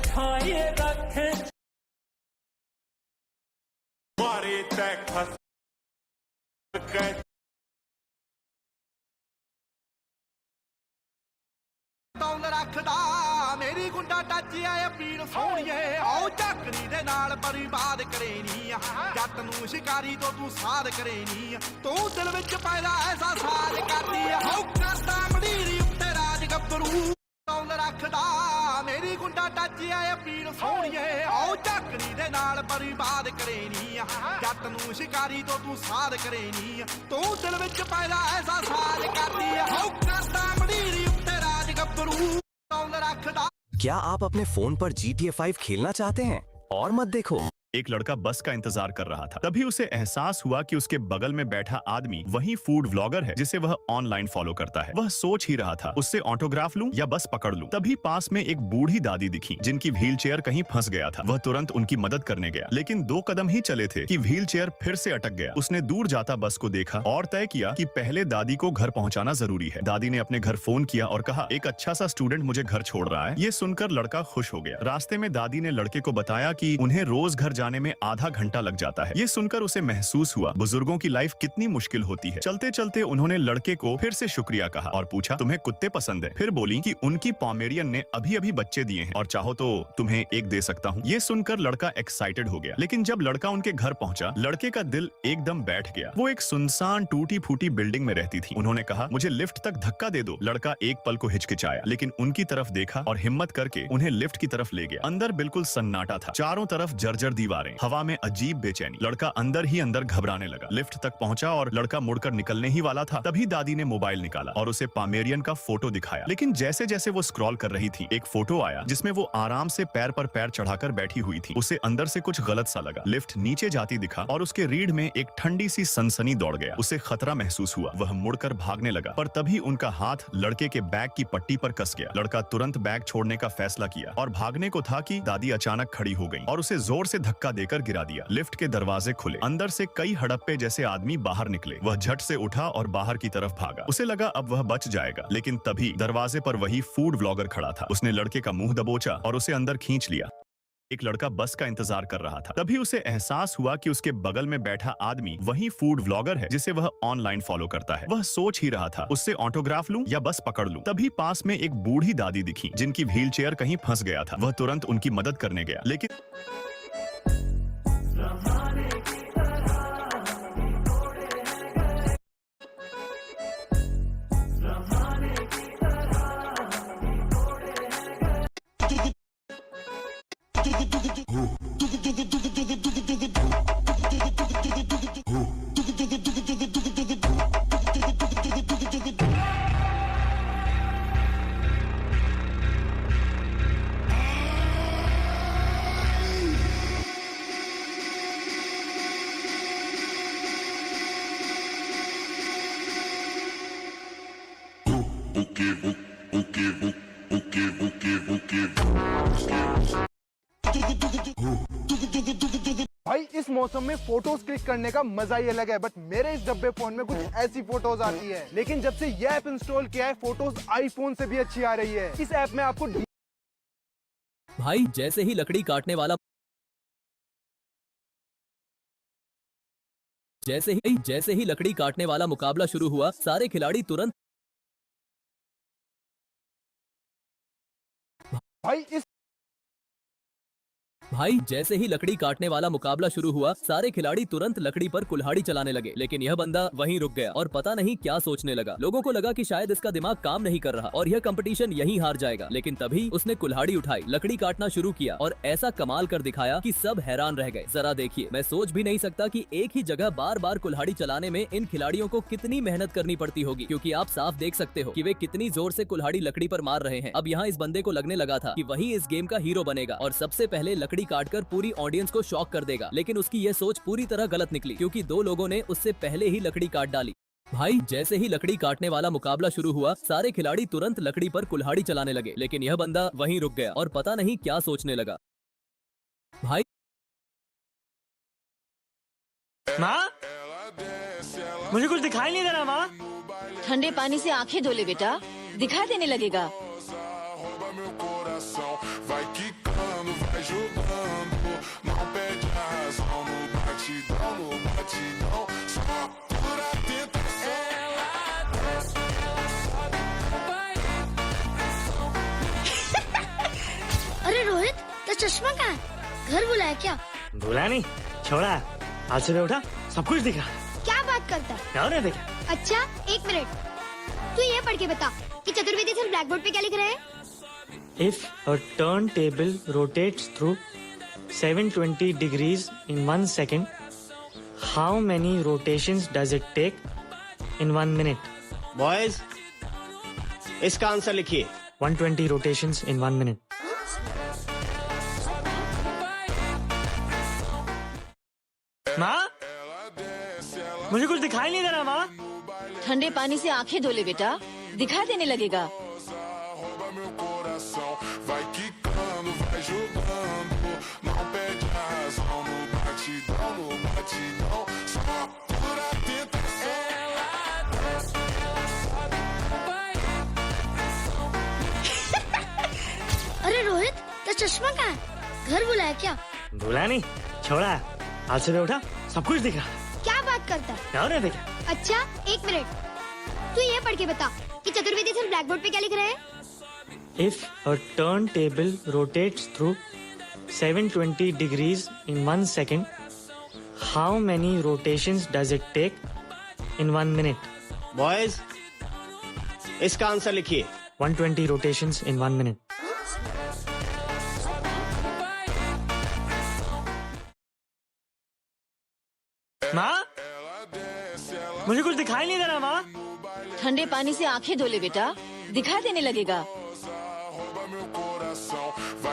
छाए रखे मारे तय खस ਤੌਲ ਰੱਖਦਾ ਮੇਰੀ ਗੁੰਡਾ ਟੱਚ ਆਏ ਪੀਰ ਸੋਹਣੀਏ ਆਓ ਝਾਕਰੀ ਦੇ ਨਾਲ ਬਰਬਾਦ ਕਰੇਨੀ ਆ ਜੱਟ ਨੂੰ ਸ਼ਿਕਾਰੀ ਤੋਂ ਤੂੰ ਸਾਧ ਕਰੇਨੀ ਆ ਤੂੰ ਦਿਲ ਵਿੱਚ ਪੈਦਾ ਐਸਾ ਸਾਜ ਕਰਦੀ ਆ ਹਉ ਕਰਦਾ ਮੜੀਰੀ ਉੱਤੇ ਰਾਜ ਗੱਭਰੂ ਤੌਲ ਰੱਖਦਾ ਮੇਰੀ ਗੁੰਡਾ ਟੱਚ ਆਏ ਪੀਰ ਸੋਹਣੀਏ ਆਓ ਝਾਕਰੀ ਦੇ ਨਾਲ ਬਰਬਾਦ ਕਰੇਨੀ ਆ ਜੱਟ ਨੂੰ ਸ਼ਿਕਾਰੀ ਤੋਂ ਤੂੰ ਸਾਧ ਕਰੇਨੀ ਆ ਤੂੰ ਦਿਲ ਵਿੱਚ ਪੈਦਾ ਐਸਾ ਸਾਜ ਕਰਦੀ ਆ ਹਉ ਕਰਦਾ ਮੜੀਰੀ ਉੱਤੇ ਰਾਜ ਗੱਭਰੂ ਤੌਲ ਰੱਖਦਾ। क्या आप अपने फोन पर GTA 5 खेलना चाहते हैं? और मत देखो। एक लड़का बस का इंतजार कर रहा था। तभी उसे एहसास हुआ कि उसके बगल में बैठा आदमी वही फूड व्लॉगर है जिसे वह ऑनलाइन फॉलो करता है। वह सोच ही रहा था उससे ऑटोग्राफ लूं या बस पकड़ लूं। तभी पास में एक बूढ़ी दादी दिखी जिनकी व्हीलचेयर कहीं फंस गया था। वह तुरंत उनकी मदद करने गया, लेकिन 2 कदम ही चले थे कि व्हीलचेयर फिर से अटक गया। उसने दूर जाता बस को देखा और तय किया कि पहले दादी को घर पहुंचाना जरूरी है। दादी ने अपने घर फोन किया और कहा एक अच्छा सा स्टूडेंट मुझे घर छोड़ रहा है। ये सुनकर लड़का खुश हो गया। रास्ते में दादी ने लड़के को बताया कि उन्हें रोज घर जाने में आधा घंटा लग जाता है। ये सुनकर उसे महसूस हुआ बुजुर्गों की लाइफ कितनी मुश्किल होती है। चलते चलते उन्होंने लड़के को फिर से शुक्रिया कहा और पूछा तुम्हें कुत्ते पसंद है? फिर बोली कि उनकी पॉमेरियन ने अभी अभी बच्चे दिए हैं और चाहो तो तुम्हें एक दे सकता हूँ। ये सुनकर लड़का एक्साइटेड हो गया, लेकिन जब लड़का उनके घर पहुंचा लड़के का दिल एकदम बैठ गया। वो एक सुनसान टूटी फूटी बिल्डिंग में रहती थी। उन्होंने कहा मुझे लिफ्ट तक धक्का दे दो। लड़का एक पल को हिचकिचाया, लेकिन उनकी तरफ देखा और हिम्मत करके उन्हें लिफ्ट की तरफ ले गया। अंदर बिल्कुल सन्नाटा था, चारों तरफ जर्जर दीवारें, हवा में अजीब बेचैनी। लड़का अंदर ही अंदर घबराने लगा। लिफ्ट तक पहुंचा और लड़का मुड़कर निकलने ही वाला था, तभी दादी ने मोबाइल निकाला और उसे पॉमेरियन का फोटो दिखाया। लेकिन जैसे जैसे वो स्क्रॉल कर रही थी एक फोटो आया जिसमें वो आराम से पैर पर पैर चढ़ाकर बैठी हुई थी। उसे अंदर से कुछ गलत सा लगा। लिफ्ट नीचे जाती दिखा और उसके रीढ़ में एक ठंडी सी सनसनी दौड़ गया। उसे खतरा महसूस हुआ। वह मुड़कर भागने लगा, पर तभी उनका हाथ लड़के के बैग की पट्टी पर कस गया। लड़का तुरंत बैग छोड़ने का फैसला किया और भागने को था कि दादी अचानक खड़ी हो गई और उसे जोर से धक्का देकर गिरा दिया। लिफ्ट के दरवाजे खुले, अंदर से कई हड़प्पे जैसे आदमी बाहर निकले। वह झट से उठा और बाहर की तरफ भागा। उसे लगा अब वह बच जाएगा, लेकिन तभी दरवाजे पर वही फूड व्लॉगर खड़ा था। उसने लड़के का मुंह दबोचा और उसे अंदर खींच लिया। एक लड़का बस का इंतजार कर रहा था। तभी उसे एहसास हुआ कि उसके बगल में बैठा आदमी वही फूड व्लॉगर है जिसे वह ऑनलाइन फॉलो करता है। वह सोच ही रहा था उससे ऑटोग्राफ लूं या बस पकड़ लूं। तभी पास में एक बूढ़ी दादी दिखी जिनकी व्हीलचेयर कहीं फंस गया था। वह तुरंत उनकी मदद करने गया, लेकिन भाई इस मौसम में फोटोज क्लिक करने का मजा ही अलग है, बट मेरे इस डब्बे फोन में कुछ ऐसी फोटोज आती है। लेकिन जब से ये ऐप इंस्टॉल किया है फोटोज आईफोन से भी अच्छी आ रही है। इस ऐप में आपको भाई जैसे ही लकड़ी काटने वाला जैसे ही लकड़ी काटने वाला मुकाबला शुरू हुआ सारे खिलाड़ी तुरंत भाई जैसे ही लकड़ी काटने वाला मुकाबला शुरू हुआ सारे खिलाड़ी तुरंत लकड़ी पर कुल्हाड़ी चलाने लगे, लेकिन यह बंदा वहीं रुक गया और पता नहीं क्या सोचने लगा। लोगों को लगा कि शायद इसका दिमाग काम नहीं कर रहा और यह कंपटीशन यहीं हार जाएगा, लेकिन तभी उसने कुल्हाड़ी उठाई, लकड़ी काटना शुरू किया और ऐसा कमाल कर दिखाया कि सब हैरान रह गए। जरा देखिए, मैं सोच भी नहीं सकता कि एक ही जगह बार बार कुल्हाड़ी चलाने में इन खिलाड़ियों को कितनी मेहनत करनी पड़ती होगी, क्योंकि आप साफ देख सकते हो कि वे कितनी जोर से कुल्हाड़ी लकड़ी पर मार रहे हैं। अब यहाँ इस बंदे को लगने लगा था कि वही इस गेम का हीरो बनेगा और सबसे पहले लकड़ी काटकर पूरी ऑडियंस को शॉक कर देगा, लेकिन उसकी यह सोच पूरी तरह गलत निकली क्योंकि 2 लोगों ने उससे पहले ही लकड़ी काट डाली। भाई जैसे ही लकड़ी काटने वाला मुकाबला शुरू हुआ सारे खिलाड़ी तुरंत लकड़ी पर कुल्हाड़ी चलाने लगे, लेकिन यह बंदा वहीं रुक गया और पता नहीं क्या सोचने लगा। भाई माँ, मुझे कुछ दिखाई नहीं दे रहा माँ। ठंडे पानी से आंखें धो ले बेटा, दिखाई देने लगेगा। vai jogando. Não pede a razão no batidão, no batidão. Só pura tentação. अरे रोहित, तो चश्मा कहाँ है? घर बुलाया क्या? भूला नहीं, छोड़ा। आज सुबह उठा, सब कुछ दिख रहा। क्या बात करता है? क्या नहीं देखा? अच्छा, एक मिनट। तू ये पढ़ के बता कि चतुर्वेदी सर ब्लैक बोर्ड पे क्या लिख रहे हैं? If a turntable rotates through 720 degrees in 1 second, how many rotations does it take in 1 minute? Boys, इसका आंसर लिखिए। 120 rotations in 1 minute. माँ, मुझे कुछ दिखाई नहीं दे रहा माँ। ठंडे पानी से आंखें धो ले बेटा, दिखाई देने लगेगा। Rouba meu coração. Vai quicando, vai jogando. Não pede a razão no batidão, no batidão. Só pura tentação. अरे रोहित, तो चश्मा कहाँ है? घर बुलाया क्या? भूला नहीं, छोड़ा। आज सुबह उठा, सब कुछ दिख रहा। क्या बात करता है? क्या नहीं देखा? अच्छा, एक मिनट। तू ये पढ़ के बता कि चतुर्वेदी सर ब्लैक बोर्ड पे क्या लिख रहे हैं? If a turntable rotates through 720 degrees in 1 second, how many rotations does it take in 1 minute? Boys, इसका आंसर लिखिए। 120 rotations in 1 minute. माँ, मुझे कुछ दिखाई नहीं दे रहा माँ। ठंडे पानी से आंखें धो ले बेटा, दिखाई देने लगेगा। Rouba meu coração. Vai